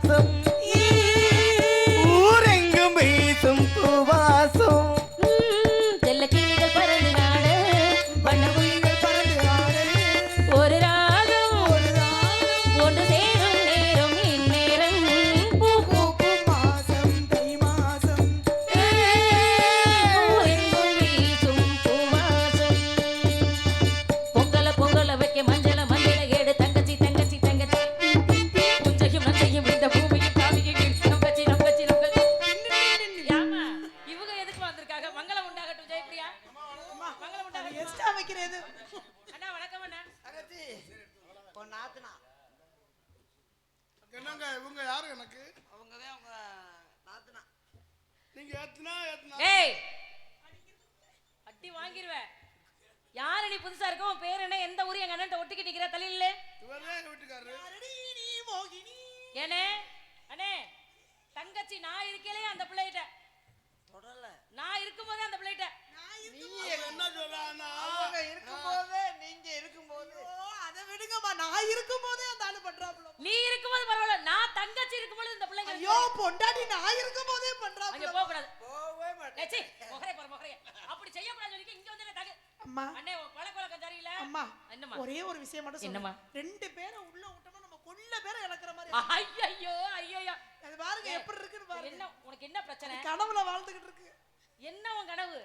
வாசம் ஊரெங்கும் வீசும் பூவாசம் செல்ல கிளிகள் பறந்து நாட வண்ண குயில்கள் பறந்து ஆட ஒரு ராகம் ஒன்று சேரும் நேரம் இந்நேரம் பூ பூக்கும் மாசம் தை மாசம் ஊரெங்கும் வீசும் பூவாசம் பொங்கல பொங்கல வைக்க மஞ்சள மஞ்சள ஏடு தங்கச்சி தங்கச்சி தங்கச்சி புஞ்சையும் நஞ்சையும் இந்த பூமியும் காவியும் நம்பச்சி நம்பச்சி நம்பச்சி யாமா இவங்க எதுக்கு வந்திருக்காங்க மங்களம் உண்டாகட்டும் ஜெயப்பிரியா மங்களம் உண்டாகட்டும் எஸ்டா வைக்கிறது அண்ணா வணக்கம் அண்ணா அகத்தி பொன்னாத்துனா என்னங்க இவங்க யாரு எனக்கு அவங்க தான் அவங்க நாத்துனா நீங்க ஏத்துனா ஏய் அடி வாங்கிடுவே யாரு நீ புதுசா இருக்க உன் பேர் என்ன எந்த ஊரு எங்க அண்ணன் ஒட்டிக்கிட்டு நிக்கிற தலையில இவரே எங்க வீட்டுக்காரரு நீ மோகினி ஏனே அண்ணே தங்கச்சி நான் இருக்கலையே அந்த பிள்ளைகிட்ட தொடல நான் இருக்கும்போதே அந்த பிள்ளைகிட்ட நீங்க என்ன சொல்றானா அவங்க இருக்கும்போது நீங்க இருக்கும்போது அதை விடுங்கம்மா நான் இருக்கும்போதே அந்த ஆளு பண்றாப்ல நீ இருக்கும்போது பரவாயில்ல நான் தங்கச்சி இருக்கும்போது இந்த பிள்ளைங்க ஐயோ பொண்டாட்டி நான் இருக்கும்போதே பண்றாப்ல அங்க போக கூடாது போவே மாட்டேன் ஏச்சி மொகரே பாரு மொகரே அப்படி செய்ய கூடாது சொல்லி இங்க வந்து தகு அம்மா அண்ணே பழக்கவழக்கம் சரியில்லை அம்மா என்னம்மா ஒரே ஒரு விஷயம் மட்டும் என்னம்மா? சொல்லுமா ரெண்டு பேரை உள்ள விட்டோம்னா நம்ம கொல்ல பேரை இழக்கிற மாதிரி ஐயோ ஐயோ அது பாருங்க எப்படி இருக்குன்னு பாருங்க என்ன உனக்கு என்ன பிரச்சனை கனவுல வாழ்ந்துகிட்டு இருக்கு என்ன உன் கனவு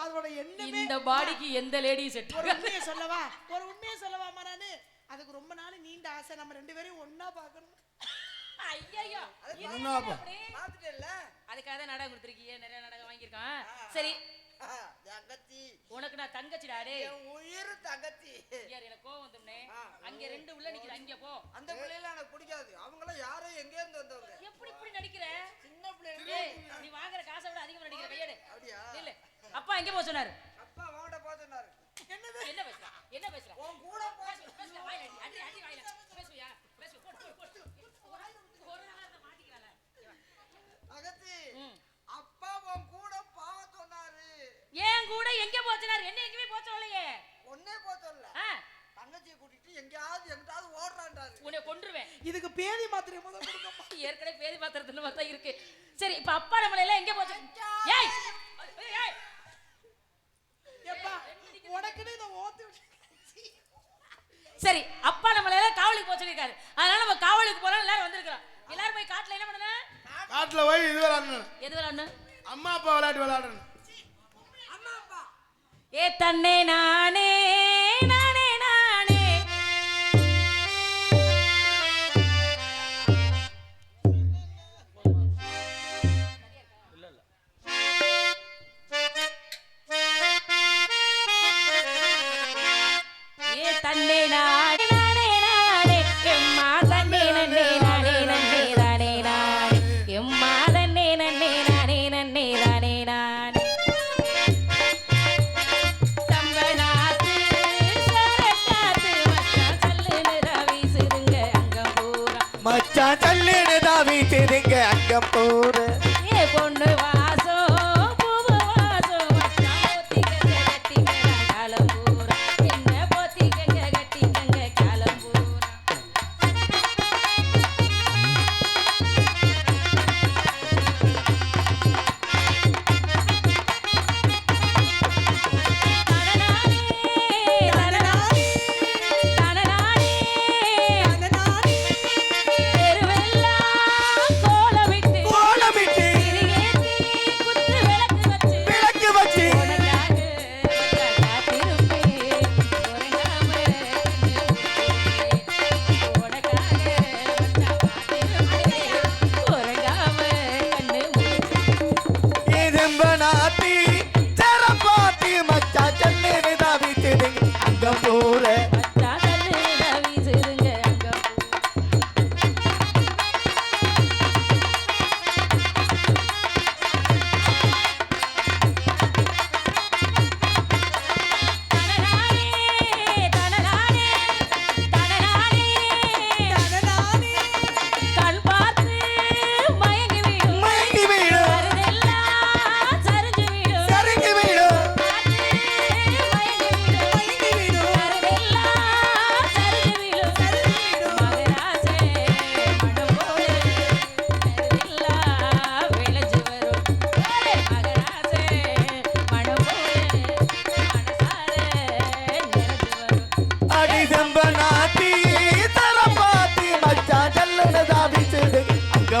அதோட எண்ணமே இந்த பாடிக்கு எந்த லேடி செட் ஒரு உண்மையை சொல்லவாமா நானு அதுக்கு ரொம்ப நாள் நீண்ட ஆசை நம்ம ரெண்டு பேரையும் ஒண்ணா பார்க்கணும் ஐயோ பாத்துட்டேல்ல அதுக்காக தான் நாடகம் கொடுத்துருக்கீங்க நிறைய நாடகம் வாங்கியிருக்கான் சரி தங்கச்சி உனக்கு நான் தங்கச்சிடா டேய் என் உயிர் தங்கச்சி யார் எனக்கு கோவம் வந்தும்னே அங்க ரெண்டு உள்ள நிக்குது அங்க போ அந்த பிள்ளைல எனக்கு பிடிக்காது அவங்கள யாரோ எங்க இருந்து வந்தவங்க எப்படி இப்படி நடிக்கிற சின்ன பிள்ளைங்க டேய் நீ வாங்குற காசை விட அதிகமா நடிக்கிற கையேடு அப்படியா இல்ல அப்பா எங்க போ சொன்னாரு அப்பா வாட போதனாரு என்னது என்ன பேசுற என்ன பேசுற உன் கூட பேசு வாயில அடி அடி வாயில பேசுவியா பேசு போடு ஒரு நாள் அந்த மாட்டிக்கறால அகத்தி அப்பா உன் கூட போக சொன்னாரு ஏன் கூட எங்க போச்சுனாரு என்ன எங்கவே போச்ச இல்லையே ஒண்ணே போக சொல்லல தங்கச்சியை கூட்டிட்டு எங்கயாவது எங்கிட்டாவது ஓடுறான்டாரு உன்னை கொன்றுவேன் இதுக்கு பேதி மாத்திரை முதல்ல கொடுங்கப்பா ஏற்கனவே பேதி பாத்திரத்துல பார்த்தா இருக்கு சரி இப்ப அப்பா நம்மள எல்லாம் எங்க போச்சு ஏய் ஏய் எப்பா உனக்குன்னு இத ஓத்து சரி அப்பா நம்மள எல்லாம் காவலுக்கு போச்சு இருக்காரு அதனால நம்ம காவலுக்கு போறோம் எல்லாரும் வந்திருக்கோம் எல்லாரும் போய் காட்டுல என்ன பண்ணன காட்டுல போய் இது விளையாடணும் எது விளையாடணும் அம்மா அப்பா விளையாட்டு விளையாடணும் அம்மா அப்பா ஏ தன்னே நானே நானே நானே ஏ தன்னே நானே நானே நானே எம்மா தன்னே நன்னே நானே நன்னே நானே நானே எம்மா தன்னே நன்னே நானே நன்னே நானே நானே சம்பனாத்து சரக்காத்து மச்சான் சல்லுன்னு தான் வீசுதுங்க அங்கம் பூரா ஏ பொண்ணு வாசம் பூவு வாசம் மச்சான் போத்திக்கங்க கட்டிக்கங்க காலம்பூரா என்ன போத்திக்கங்க கட்டிக்கங்க காலம்பூரா தெருவெல்லாம் கோலமிட்டு கோலமிட்டு திரியேத்தி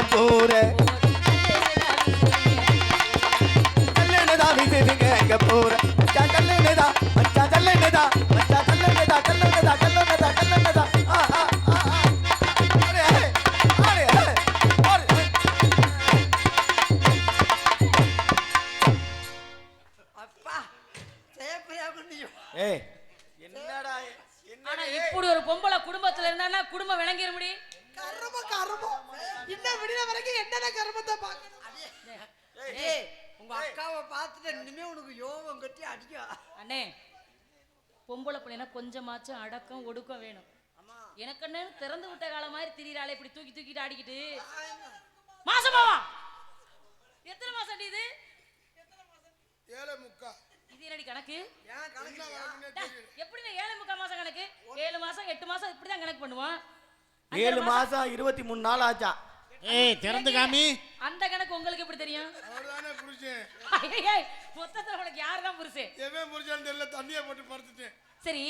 அங்கம் போற கல்லுனதா வீசுதுங்க அங்க போற மச்சா கல்லுனதா மச்சா கல்லுனதா மச்சா கல்லுனதா கல்லுனதா கல்லுனதா கல்லுனதா ஆ ஆ ஆ ஆ அரே அரே அரே அப்பா சேப்பையா கொண்டியும் ஏய் என்னடா ஆனா இப்படி ஒரு பொம்பளை குடும்பத்துல இருந்தான்னா குடும்பம் விளங்கிட முடியும். கர்மம் இன்னும் விடிய வரைக்கும் என்னென்ன கர்மத்தை பார்க்கணும். ஏய் உங்க அக்காவை பார்த்துட்டு இனிமே உனக்கு யோகம் கட்டி அடிக்கும். அண்ணே பொம்பளை பிள்ளைனா கொஞ்சமாச்சும் அடக்கம் ஒடுக்கம் வேணும். எனக்கு என்ன திறந்து விட்ட காலம் மாதிரி திரியிறாளே இப்படி தூக்கி தூக்கிட்டு ஆடிக்கிட்டு. மாசமாவா எத்தனை மாசம் இது? 7.75. இது என்னடி கணக்கு? ஏன் கணக்கு எப்படி 7.75 மாசம் கணக்கு? 7 மாசம் 8 மாசம் இப்படிதான் கணக்கு பண்ணுவோம். 7 மாசம் 23 நாள் ஆச்சா. ஏய் திறந்து காமி. அந்த கணக்கு உங்களுக்கு எப்படி தெரியும்? அவர்தானே புருஷன். ஏய் மொத்தத்துல உனக்கு யார் தான் புருஷன்? எவன் புருஷன் தெரியல, தண்ணியை போட்டு படுத்துட்டேன். சரி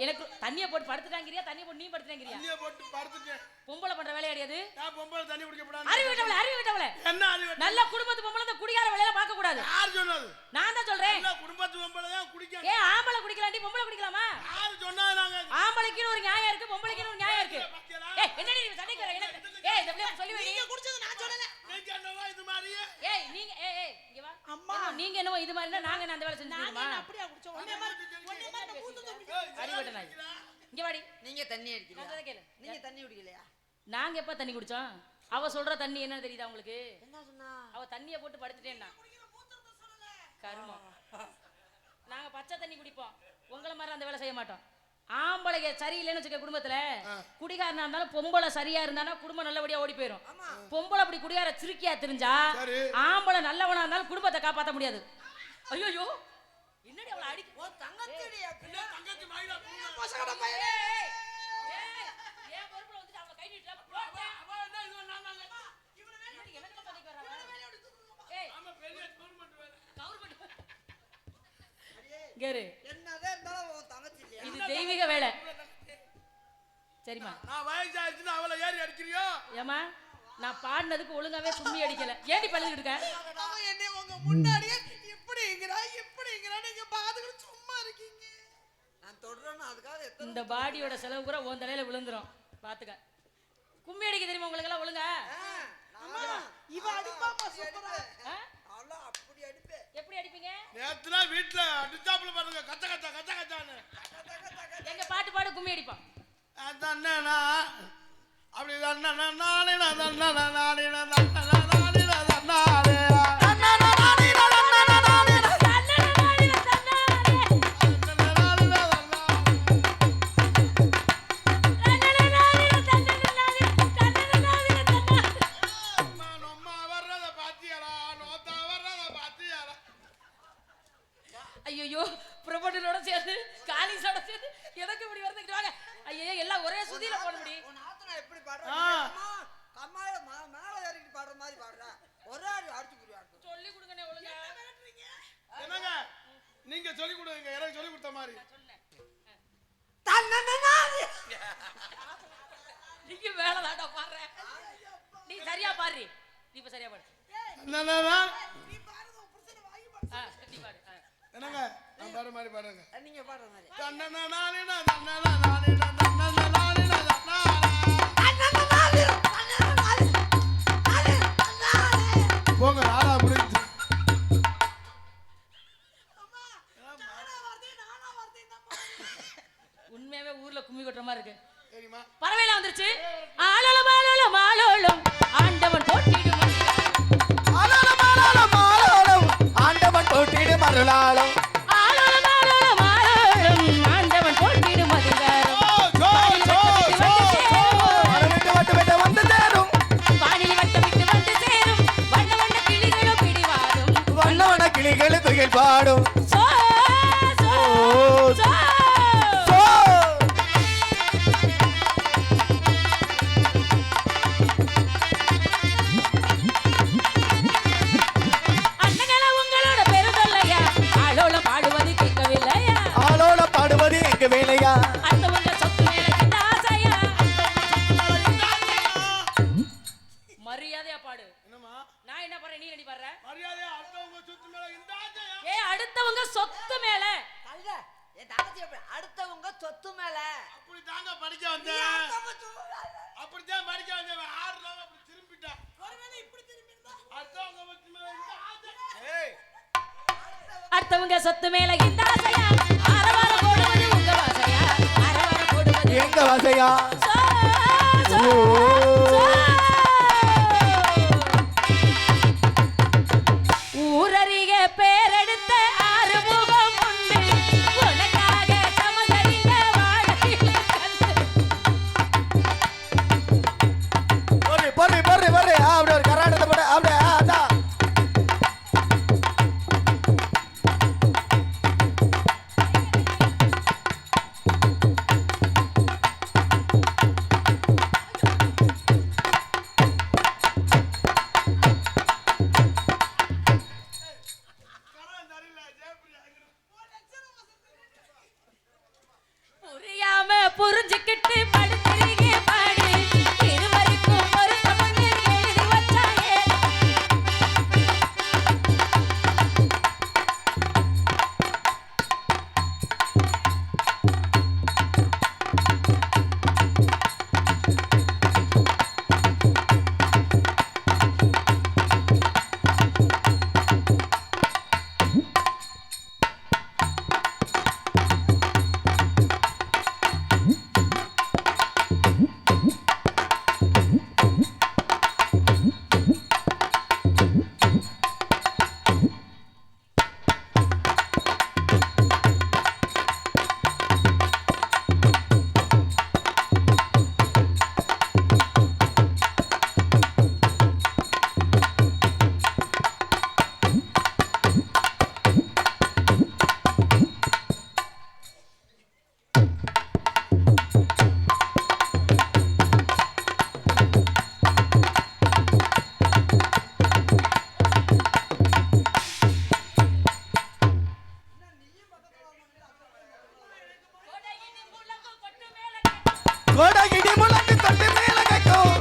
எனக்கு தண்ணியை போட்டு படுத்துட்டாங்கறியா தண்ணியை போட்டு நீ படுத்துட்டாங்கறியா? தண்ணியை போட்டு படுத்துட்டேன். பொம்பளை பண்ற வேலையாடி அது? நான் பொம்பளை தண்ணி குடிக்க கூடாது. அறிவு விட்டவளே என்ன அறிவு? நல்ல குடும்பத்து பொம்பளை அந்த குடியார வேலையில பார்க்க கூடாது. யார் சொன்னது? நான் தான் சொல்றேன். நல்ல குடும்பத்து பொம்பளை தான் குடிக்க. ஏய் ஆம்பளை குடிக்கலாம்டி பொம்பளை குடிக்கலாமா? யார் சொன்னது? நாங்க ஆம்பளைக்கு ஒரு நியாயம் இருக்கு பொம்பளைக்கு ஒரு நியாயம் இருக்கு. ஏய் என்னடி நீ சண்டைக்கு வர? எனக்கு ஏய் இந்த பிள்ளை சொல்லி வை. நீங்க குடிச்சது நான் சொல்லல. நீங்க என்னவா இது மாதிரியே? ஏய் நீங்க ஏய் இங்க வா. அம்மா. நீங்க என்னமோ இது மாதிரினா நாங்க என்ன அந்த வேலை செஞ்சுமா? நான் அப்படியே குடிச்சோம். ஒண்ணே மாதிரி கூத்து தம்பி. அறிவிட்ட நாய். இங்க வாடி. நீங்க தண்ணி அடிக்கலையா? சொல்றத கேளு. நீங்க தண்ணி குடிக்கலையா? நாங்க எப்ப தண்ணி குடிச்சோம்? அவ சொல்ற தண்ணி என்னன்னு தெரியுதா உங்களுக்கு? என்ன சொன்னா? அவ தண்ணியை போட்டு படுத்துட்டேன்னா கருமம். நாங்க பச்சை தண்ணி குடிப்போம். உங்களை மாதிரி அந்த வேலை செய்ய மாட்டோம். ஆம்பளைங்க சரியில்லைன்னு வச்சுக்க குடும்பத்துல குடிகாரனா இருந்தாலும் பொம்பளை சரியா இருந்தானா குடும்பம் நல்லபடியா ஓடி போயிடும். பொம்பளை அப்படி குடிகார சிரிக்கியா தெரிஞ்சா ஆம்பளை நல்லவனா இருந்தாலும் குடும்பத்தை காப்பாற்ற முடியாது. ஐயோ என்னடி அவளை அடி ஓ தங்கத்திடியா? தங்கச்சி மாயிடா. பசங்கட பையன். ஏன் பொறுப்புல வந்துட்டு அவளை கை நீட்டா அவ என்ன இது நானாங்க? இவனுக்கு எனக்கு சொல்லிக்கு வராங்க. ஏய் ஆமா பெரிய கவர்மெண்ட் வேலை. கவர்மெண்ட் கேரு என்னதே இருந்தாலும் உன் தங்கச்சி இல்லையா? இது தெய்வீக வேலை. சரிம்மா நான் வயசாச்சுன்னா அவளை ஏறி அடிக்கிறியோ? ஏமா நான் பாடினதுக்கு ஒழுங்காவே கும்மி அடிக்கல. ஏடி பழுதுட்டு இருக்க? அவன் என்னை உங்க முன்னாடியே இப்படிங்கறா நீங்க பாத்துக்கிட்டு சும்மா இருக்கீங்க. நான் தொடறேன்னா அதுக்காக இந்த பாடியோட செலவு கூட உன் தலையில விழுந்துரும். பாத்துக்க. கும்மி அடிக்க தெரியுமா உங்களுக்கு எல்லாம் ஒழுங்கா? அம்மா இவ அடிப்பாமா சூப்பரா. ஆ? அவள அப்படி அடிப்பே. எப்படி அடிப்பீங்க? நேத்துல வீட்டுல அடிச்சாப்புல பாருங்க, கத்த கத்த கத்த கத்தான்னு. எங்க பாட்டு பாடு கும்மி அடிப்பான். அண்ணா அப்படி அண்ணா நானே நானே நானே ஐயோ ப்ரொமோட்டரோட சேர்ந்து காலிஸோட சேர்ந்து எனக்கு இப்படி வரதுக்கு வாங்க. ஐயோ எல்லாம் ஒரே சுதியில போட முடியும். உன் ஆத்தனா எப்படி பாடுறா? அம்மா கம்மாயில மேல ஏறிட்டு பாடுற மாதிரி பாடுறா. ஒரே அடி அடிச்சு புடியாடு. சொல்லி கொடுங்கனே ஒழுங்கா. என்னங்க நீங்க சொல்லி கொடுங்க, எனக்கு சொல்லி கொடுத்த மாதிரி. தன்னன்னாதி. நீங்க வேலை தாண்டா பாடுற. நீ சரியா பாடுறீ. நீ இப்ப சரியா பாடு. என்னன்னா நீ பாடுறது உன் புருஷனை வாங்கி பாடு. நீ பாடு. என்னங்க நான் பாடுற மாதிரி பாடுங்க. நீங்க பாடுற மாதிரி. போங்க நாளா முடிஞ்சு. உண்மையாவே ஊர்ல கும்மி கொட்டுற மாதிரி இருக்கு. தெரியுமா? பறவைலாம் வந்துருச்சு. ஆலோலம் ஆலோலம் ஆலோலம் ஆண்டவன் போட்டிடும் ஆலோலம் ஆலோலம் ஆலோலம் ஆண்டவன் போட்டிடும் அருளாலம். ஆலோலம் ஆலோலம் ஆலோலம் ஆண்டவன் போட்டிடும் அதிகாரம். வட்டு விட்டு வந்து சேரும் வானில் வட்டமிட்டு வந்து சேரும் வண்ண வண்ண கிளிகளும் பிடிவாடும். வண்ணவன கிளிகள் துயில் பாடும். சோ சோ சோ சோ. அண்ணங்கள உங்களோட பெருதல்லையா ஆலோலம் பாடுவது கேட்கவில்லையா? ஆளோட பாடுவது எங்க வேலையா? அடுத்தவங்க சொத்து மேல இந்த ஆசையா? மரியாதையா என் தங்கச்சி அடுத்தவங்க சொத்து மேல அப்படி தாங்க படிக்க வந்தேன். அப்படித்தான் படிக்க வந்தேன். 6 நாள் அப்படி திரும்பிட்டேன். ஒருவேளை இப்படி திரும்பி இருந்தா அடுத்தவங்க சொத்து மேல அடுத்தவங்க சொத்து மேல இந்த ஆசையா அரவார போடுவது உங்க வாசையா அரவார போடுவது எங்க வாசையா சோ, சோ, சோ. ஊரறிய பேரெடுத்த ஆறுமுகம் உண்டு உனக்காக சமந்தறிந்த வாழை பொறு அப்படி ஒரு கராடத்தை போட அப்படியே அதான் புரியாம புரிஞ்சுக்கிட்டு படுத்துறீங்க பாடு இருவருக்கும் ஒரு சமந்து எழுதி வச்சாயே கோடகிடி முழங்கு தொட்டு மேல கேட்கும்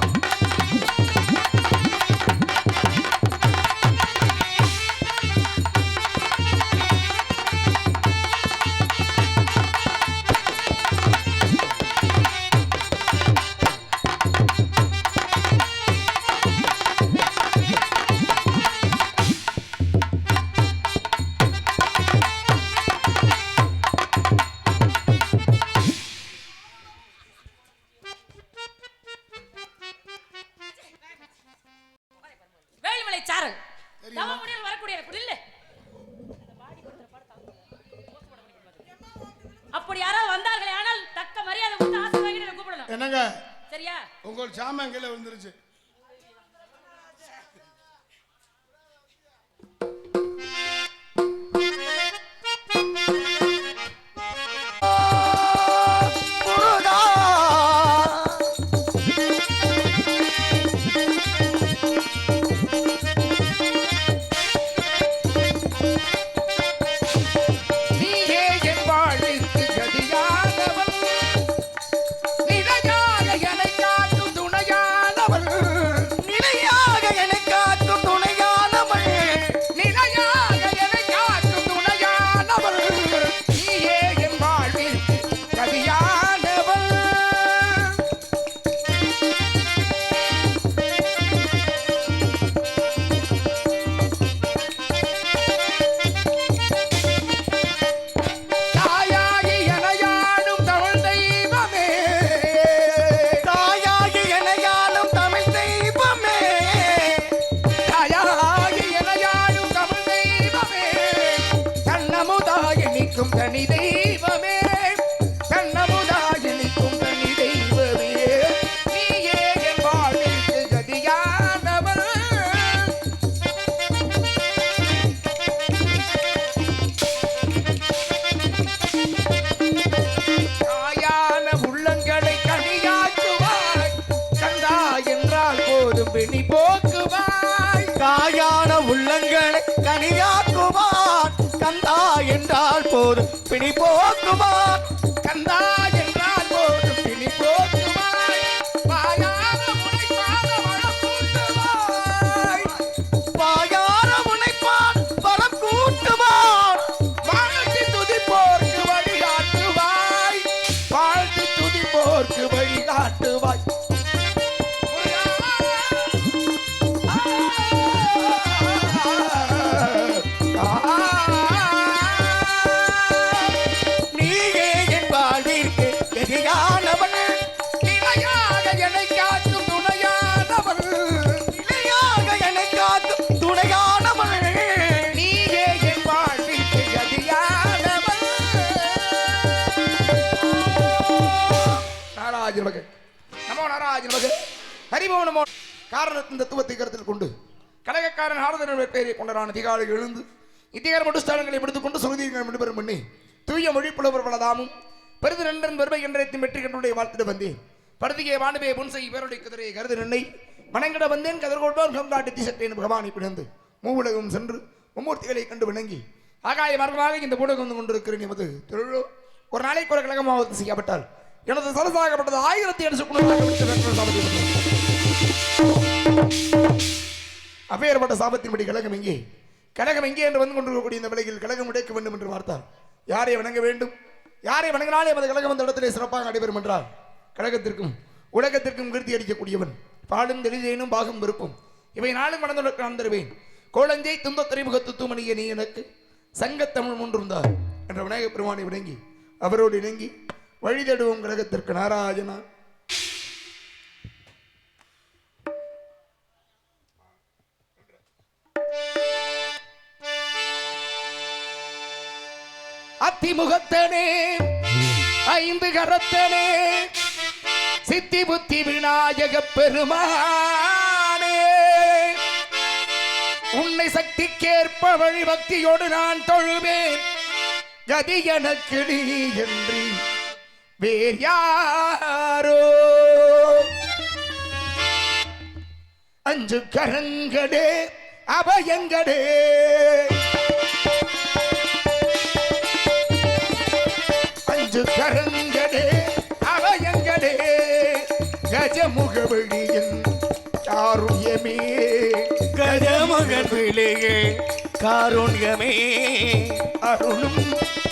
வேலுமலை சாரல் தவ முடியல் வரக்கூடிய இல்ல அப்படி யாராவது வந்தார்களே ஆனால் தக்க மரியாதை கொடுத்து ஆசை வாங்கிட்டு கூப்பிடணும் என்னங்க சரியா உங்கள் சாமான் கீழே வந்துருச்சு. முருகா நீயே என் வாழ்விற்கு கதியானவன், நிலையாக என்னை காக்கும் துணையானவன், நிலையாக என்னை காக்கும் துணையானவள் நிலையாக என்னை காக்கும் துணையானவன். நீயே என் வாழ்விற்கு கதியானவன். தாயாகி எனையாடும் தமிழ் தெய்வமே, தாயாகி எனையாளும் தமிழ் தெய்வமே தாயாகி எனையாடும் தமிழ் தெய்வமே, தன்னமுதாகி நிற்கும் தனி தெய்வமே, தன்னமுதாகி நிற்கும் தனி தெய்வமே. நீயே என் வாழ்விற்கு கதியானவன். தாயான உள்ளங்களை கனியாக்குவாய், கந்தா என்றால் போதும் பிணி போக்குவாய். காயான உள்ளங்களை கனியாக்குவான் கந்தா என்றால் போதும் பிணி போக்குவான் கந்தா என்றால் போதும் பிணி போக்குவாய். வாயான முனைப்பான வளம் கூட்டுவாய், பாயார முனைப்பான் பலம் கூட்டுவான் வானத்தில் துதிப்போர்க்கு வழிகாட்டுவாய். சிவாஜி நமக்கு ஹரிபோனமோ காரணத்தின் தத்துவத்தை கருத்தில் கொண்டு கலகக்காரன் ஆறுதல் பெயரை கொண்டரான திகாலை எழுந்து இத்திகார மட்டு ஸ்தானங்களை எடுத்துக்கொண்டு சுருதிகள் விடுபெறும் பண்ணி தூய மொழி புலவர் பலதாமும் பெருது நண்பன் பெருமை என்றைத்தும் வெற்றி கண்டுடைய வாழ்த்திட வந்தேன் பருதிகை வானுபே புன்சை பேருடைய குதிரையை கருது நின்னை மனங்கிட வந்தேன் கதர்கொள்வான் கங்காட்டி திசட்டேன் பகவானை பிறந்து மூவுலகம் சென்று மும்மூர்த்திகளை கண்டு விளங்கி ஆகாய மார்க்கமாக இந்த ஊடகம் வந்து கொண்டிருக்கிறேன் எமது தொழிலோ ஒரு நாளைக்கு ஒரு கழகமாக செய்யப்பட்டால் எனது சரசாகப்பட்டது 1700 அப்பேற்பட்ட சாபத்தின்படி கழகம் எங்கே கழகம் எங்கே என்று வந்து கொண்டிருக்கக்கூடிய இந்த விலையில் கழகம் உடைக்க வேண்டும் என்று பார்த்தால் யாரை வணங்க வேண்டும் யாரை வணங்கினாலே அந்த கழகம் அந்த இடத்திலே சிறப்பாக நடைபெறும் என்றால் கழகத்திற்கும் உலகத்திற்கும் கீர்த்தி அடிக்கக்கூடியவன் பாடும் தெளிதேனும் பாகம் விருப்பம் இவை நாளும் மனதுடன் நான் தருவேன் கோலஞ்சை துந்த துறைமுகத்து தூமணிய நீ எனக்கு சங்கத்தமிழ் மூன்றுந்தார் என்ற விநாயக பெருமானை விளங்கி அவரோடு இணங்கி வழி தேடுவோம் கழகத்திற்கு நாராஜனா அத்திமுகத்தனே ஐந்து கரத்தனே சித்தி புத்தி விநாயக பெருமானே உன்னை சக்திக்கேற்ப வழி பக்தியோடு நான் தொழுவேன் கதி எனக்கு நீ என்று வேர் யாரோ அஞ்சு கரங்களே அபயங்களே அஞ்சு கரங்களே அபயங்களே கஜமுகவழியின் காருண்யமே கஜமுகவிழியே காருண்யமே அருளும்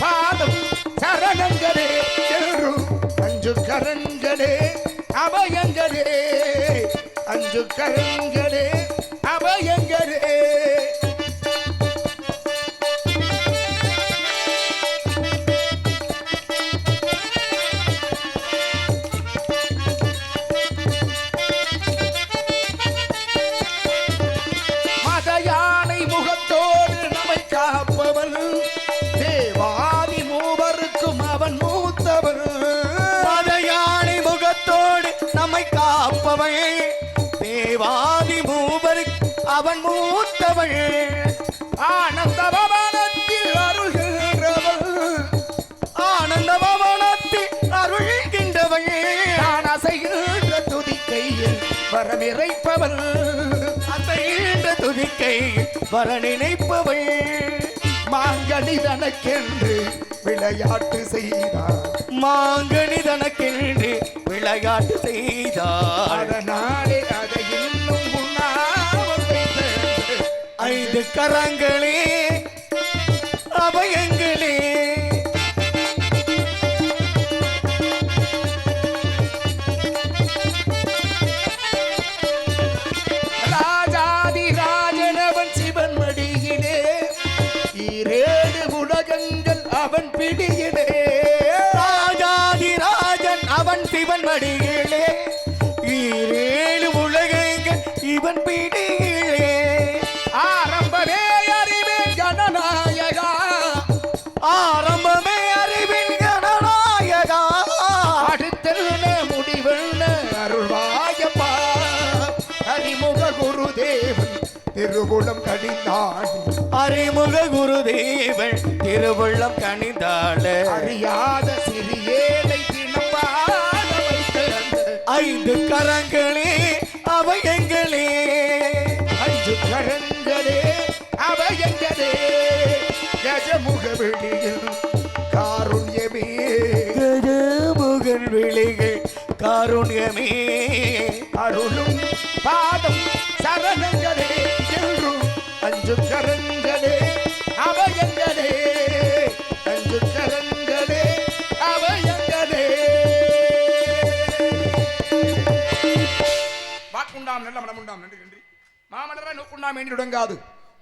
பாதம் சரணங்களே செல்லும் அஞ்சு கரங்களே அபயங்களே அஞ்சு கரங்களே அபயங்களே தேவாதி மூவருக்கு அவன் மூத்தவள் ஆனந்த பவனத்தில் அருள்கின்றவள் ஆனந்த பவனத்தில் அருள்கின்றவள் நான் அசைகின்ற துதிக்கையில் வரமிறைப்பவள் அசைகின்ற துதிக்கை வர நினைப்பவள் மாங்கனி தனக்கென்று விளையாட்டு செய்தார் மாங்கனி தனக்கென்று விளையாட்டு செய்தார் அதனாலே அதை இன்னும் உண்ணாமல் வைத்து 5 கரங்களே அபயங்களே ராஜாதி ராஜனவன் சிவன் மடியிலே ஈரேழு உலகங்கள் அவன் பிடியிலே ராஜாதி ராஜன் அவன் சிவன் மடியிலே ஈரேழு உலகங்கள் இவன் பிடியிலே ஆரம்பமே அறிவேன் ஜனநாயகா ஆரம்பமே அறிவின் கணநாயகா அடுத்தென்ன முடிவென்ன அருள்வாயப்பா அறிமுக குருதேவன் திருவுளம் கடிந்தான் அறிமுக குருதேவன் திருவுள்ளம் கனிந்தாள அறியாத சிறியேலை தினப்பாக வைத்து 5 கரங்களே அபயங்களே 5 கரங்களே அபயங்களே கஜமுக வெளியில் காருண்யமே கஜமுகன் விழிகள் காருண்யமே அருளும் பாதம் சரணங்களே என்றும் 5 கரங்களே அபயங்களே 5 கரங்களே அபயங்களே வாக்குண்டாம் நல்ல மனமுண்டாம் நன்றி நன்றி மாமலர நோக்குண்டாம் ஏணி உடங்காது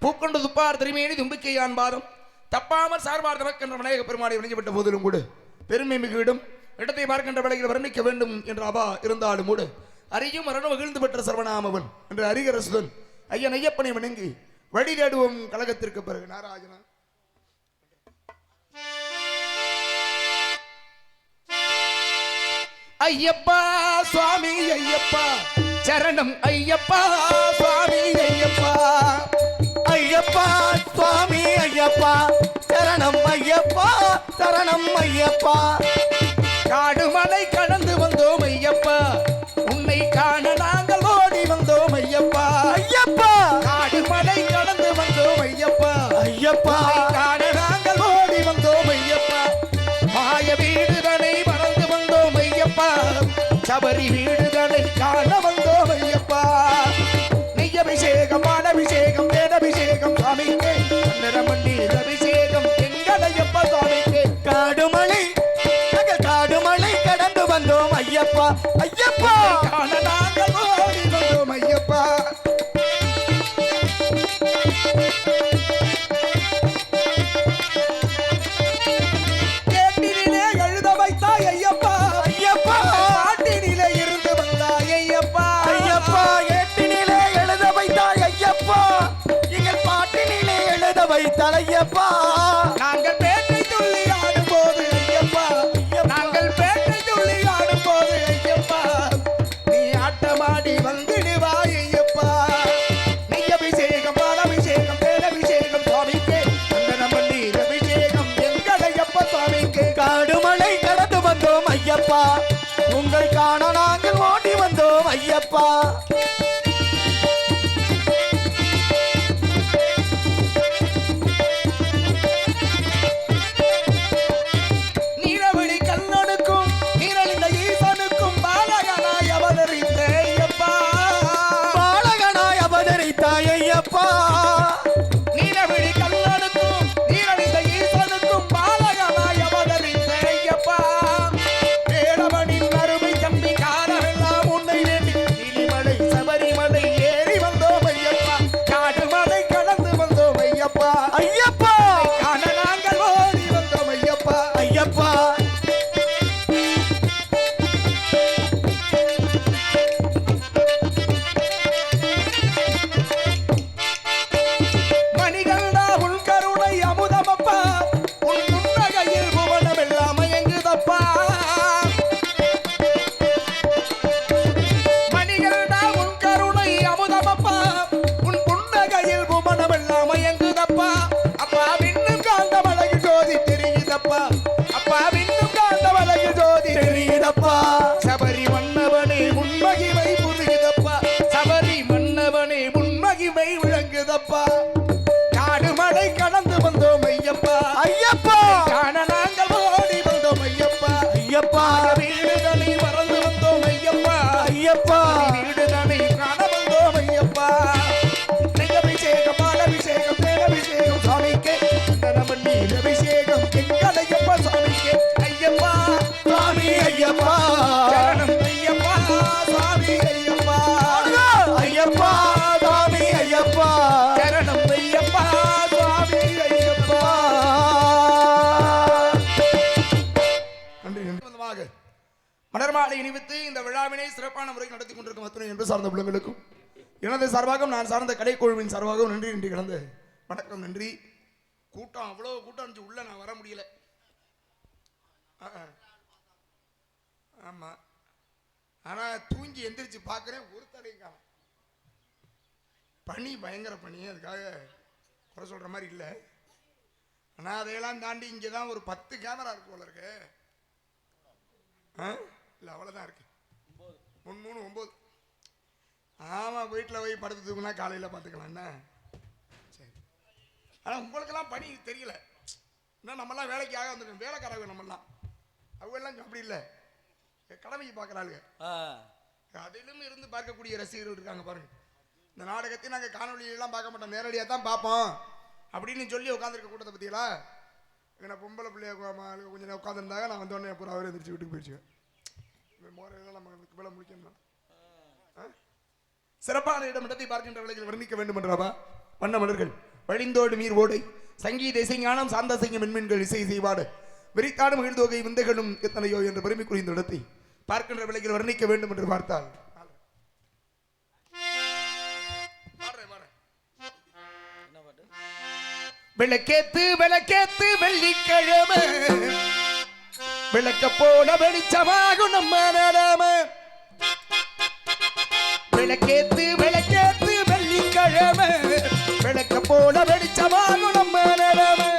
பூக்கொண்டு துப்பார் திருமேனி தும்பிக்கையான் பாதம் தப்பாமல் சார்பார் தமக்கென்ற விநாயக பெருமானை விளங்கப்பட்ட போதிலும் கூட பெருமை மிகுவிடும் இடத்தை பார்க்கின்ற வேளையில் வர்ணிக்க வேண்டும் என்ற அவா இருந்தாலும் கூட அறியும் மரணம் மகிழ்ந்து பெற்ற சர்வநாமவன் என்று அறிகரசுதன் ஐயன் ஐயப்பனை வணங்கி வழி தேடுவோம் கழகத்திற்கு பிறகு நாராஜனா ஐயப்பா சுவாமி ஐயப்பா சரணம் ஐயப்பா சுவாமி ஐயப்பா ஐயப்பா சுவாமி ஐயப்பா சரணம் ஐயப்பா சரணம் ஐயப்பா காடுமலை கடந்து வந்தோம் ஐயப்பா உன்னை காண நாங்கள் ஓடி வந்தோம் ஐயப்பா ஐயப்பா காடுமலை கடந்து வந்தோம் ஐயப்பா ஐயப்பா உன்னை காண நாங்கள் ஓடி வந்தோம் ஐயப்பா மாய வீடுதனை மறந்து வந்தோம் ஐயப்பா சபரி வீடுதனை காண வந்தோம் ஐயப்பா நெய் அபிஷேகம் பாலபிஷேகம் வேதபிஷேகம் சுவாமிக்கு மண்டீர் அபிஷேகம் எங்கள் ஐயப்பா சுவாமிக்கு காடுமலை நாங்கள் காடுமலை கடந்து வந்தோம் ஐயப்பா ஐயப்பா காண நாங்கள் ஓடி வந்தோம் ஐயப்பா கேட்டினிலே எழுத வைத்தாய் ஐயப்பா ஐயப்பா பாட்டினிலே இருந்து வந்தாய் ஐயப்பா ஐயப்பா ஏட்டினிலே எழுத வைத்தாய் ஐயப்பா எங்கள் பாட்டினிலே எழுத வைத்தாய் ஐயப்பா நாங்கள் பேட்டை துள்ளி ஆடும் போது ஐயப்பா நாங்கள் பேட்டை துள்ளி ஆடும் போது ஐயப்பா நீ ஆட்டமாடி வந்துடுவாய் ஐயப்பா நெய் அபிஷேகம் பாலபிஷேகம் வேலபிஷேகம் சுவாமிக்கு மண்டீர் அபிஷேகம் எங்கள் ஐயப்பா சுவாமிக்கு காடுமலை கடந்து வந்தோம் ஐயப்பா உங்கள் காண நாங்கள் ஓடி வந்தோம் ஐயப்பா நீலவிழி கண்ணனுக்கும் நீரழிந்த ஈசனுக்கும் பாலகனாய் அவதரித்த ஐயப்பா பாலகனாய் அவதரித்தாய் ஐயப்பா நீலவிழி கண்ணனுக்கும் நீரழிந்த ஈசனுக்கும் பாலகனாய் அவதரித்த ஐயப்பா வேடவனின் அருமை தம்பி காலமெல்லாம் உன்னை வேண்டி நீலிமலை சபரிமலை ஏறி வந்தோம் ஐயப்பா காடுமலை கடந்து வந்தோம் ஐயப்பா ஐயப்பா காண நாங்கள் ஓடி வந்தோம் ஐயப்பா ஐயப்பா மணிகண்டா உன் கருணை அமுதமப்பா உன் புன்னகையில் புவனமெல்லாம் மயங்குதப்பா மணிகண்டா உன் கருணை அமுதமப்பா உன் புன்னகையில் புவனமெல்லாம் மயங்குதப்பா அப்பா விண்ணும் காந்த மலையில் ஜோதி தெரியுதப்பா அப்பா விண்ணும் காந்த மலையில் ஜோதி தெரியுதப்பா சபரி மன்னவனே முன்மகிமை புரியுதப்பா சபரி மன்னவனே முன்மகிமை விளங்குதப்பா காடுமலை கடந்து வந்தோம் ஐயப்பா ஐயப்பா காண நாங்கள் ஓடி வந்தோம் ஐயப்பா ஐயப்பா வீடுதனை மறந்து வந்தோம் ஐயப்பா ஐயப்பா வீடுதனை காண வந்தோம் ஐயப்பா நெய் அபிஷேகம் பாலபிஷேகம் வேலபிஷேகம் சுவாமிக்கு மண்டீர் அபிஷேகம் எங்கள் ஐயப்பா சுவாமிக்கு ஐயப்பா சுவாமி ஐயப்பா சரணம் ஐயப்பா சுவாமி ஐயப்பா ஐயப்பா சுவாமி ஐயப்பா சரணம் ஐயப்பா சுவாமி ஐயப்பா நன்றி நன்றி மலர்மாலை இனிவித்து இந்த விழாவினை சிறப்பான முறையில் நடத்தி கொண்டிருக்கும் அத்துணை என்று சார்ந்த உள்ளங்களுக்கும் எனது சார்பாகவும் நான் சார்ந்த கலைக்குழுவின் சார்பாகவும் நன்றி நன்றி கலந்து வணக்கம் நன்றி கூட்டம் அவ்வளோ கூட்டம் இருந்துச்சு உள்ள நான் வர முடியல ஆமா ஆனா தூங்கி எந்திரிச்சு பார்க்குறேன் ஒரு தடையும் காணோம் பனி பயங்கர பனி அதுக்காக குறை சொல்ற மாதிரி இல்லை ஆனால் அதையெல்லாம் தாண்டி இங்கே தான் ஒரு 10 கேமரா இருக்கு போல இருக்கு இல்லை அவ்வளோதான் இருக்கு 3 9 ஆமாம் வீட்டில் போய் படுத்து தூக்குனா காலையில் பார்த்துக்கலாம் என்ன சரி ஆனால் உங்களுக்கெல்லாம் பனி தெரியல இன்னும் நம்மளாம் வேலைக்காக வந்துருக்கோம் வேலைக்காரங்க நம்மளாம் அவங்கெல்லாம் அப்படி இல்லை கடமைக்கு பார்க்குறாளுங்க அதிலும் இருந்து பார்க்கக்கூடிய ரசிகர்கள் இருக்காங்க பாருங்க இந்த நாடகத்தை நாங்கள் காணொலியெல்லாம் பார்க்க மாட்டோம் நேரடியாக தான் பார்ப்போம் அப்படின்னு சொல்லி உட்காந்துருக்க கூட்டத்தை பற்றியலா எங்கன்னா பொம்பளை பிள்ளைய கொஞ்சம் நேரம் உட்காந்துருந்தாங்க நான் வந்தோடனே அப்புறம் அவரே எந்திரிச்சு வீட்டுக்கு போயிடுச்சுங்க மோரையெல்லாம் நம்ம வேலை முடிக்கணும் சிறப்பான இடமிடத்தை பார்க்கின்ற வேலைகள் வர்ணிக்க வேண்டும் என்றாவா வண்ண மலர்கள் வழிந்தோடு நீர் ஓடை சங்கீத இசைஞானம் சாந்த செய்யும் மென்மென்கள் இசை செய்வாடு விரித்தாடும் மகிழ்ந்தோகை விந்தைகளும் எத்தனையோ என்ற பெருமைக்குரிய இந்த இடத்தை பார்க்கின்ற வேலைகள் வர்ணிக்க வேண்டும் என்று பார்த்தால் விளக்கேத்து விளக்கேத்து வெள்ளிக்கிழமை விளக்க போல வெளிச்சமாகும் நம்ம நிலைமை. விளக்கேத்து விளக்கேத்து வெள்ளிக்கிழமை விளக்க போல வெளிச்சமாகும் நம்ம நிலைமை.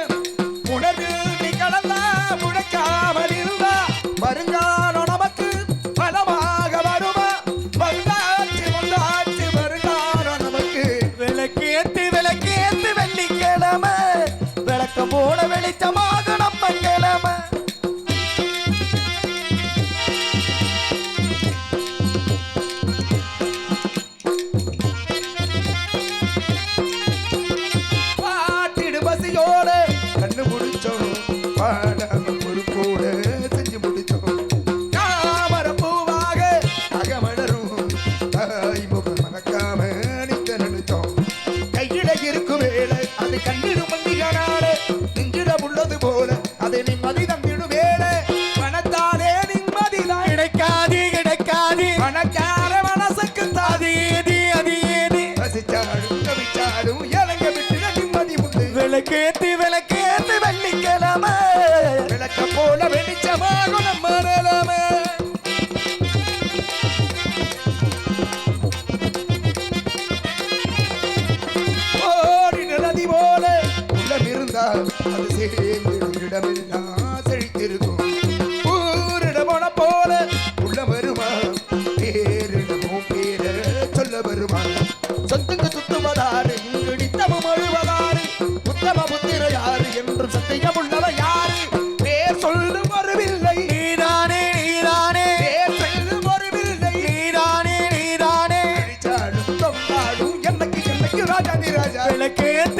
உணர்வில் நீ கலந்தா முழக்காமல் இருந்தா வருங்காலம் நமக்கு பலமாக வருமா. வந்தாச்சு வந்தாச்சு வருங்காலம் நமக்கு. விளக்கேத்து விளக்கேத்து வெள்ளிக்கிழமை விளக்க போல வெளிச்சமாக நம்ம கிழமை. பாட்டிடு பசியோட கண்ணு முடிச்சோம் பாடாம பொறுப்போட செஞ்சு முடிச்சோம். தாமர பூவாக அகமலரும் தாய் முகம் மறக்காம நிக்க நினைச்சோம். கையில இருக்கும் வேலை அது கண்ணிடும் மந்திகனால நெஞ்சிட உள்ளது போல அது நிம்மதி தந்திடும் வேலை. பணத்தாலே நிம்மதி கிடைக்காது கிடைக்காது பணக்கார மனசுக்கு அது ஏது அது ஏது. ரசிச்சாலும் கவிச்சாலும் இறங்க விட்டு நிம்மதி உண்டு. விளக்கேத்து விளக்கேத்து வெள்ளிக்கிழமை விளக்க போல வெளிச்சமாகும் நம்ம நிலைமை. ஓடி நதி போல உள்ளம் இருந்தால் அது சேர்ந்திடும் இடமெல்லாம் செழித்திருக்கும். ஊரிடமோன போல உள்ள வருமா பேரிடமும் பேர சொல்ல வருமா. சொத்துக்கு சுத்துவதாறு இடித்தமும் அழுவதாறு உத்தம புத்திர யாரு என்றும் சத்தியம் உள்ளவ யாரு. பேர் சொல்லும் வருவில்லை நீதானே நீதானே பேர் சொல்லும் வருவில்லை. நீதானே நீதானே. அடிச்சாலும் தொங்காடும் என்னைக்கு என்னைக்கு ராஜாதி ராஜா. விளக்கேத்து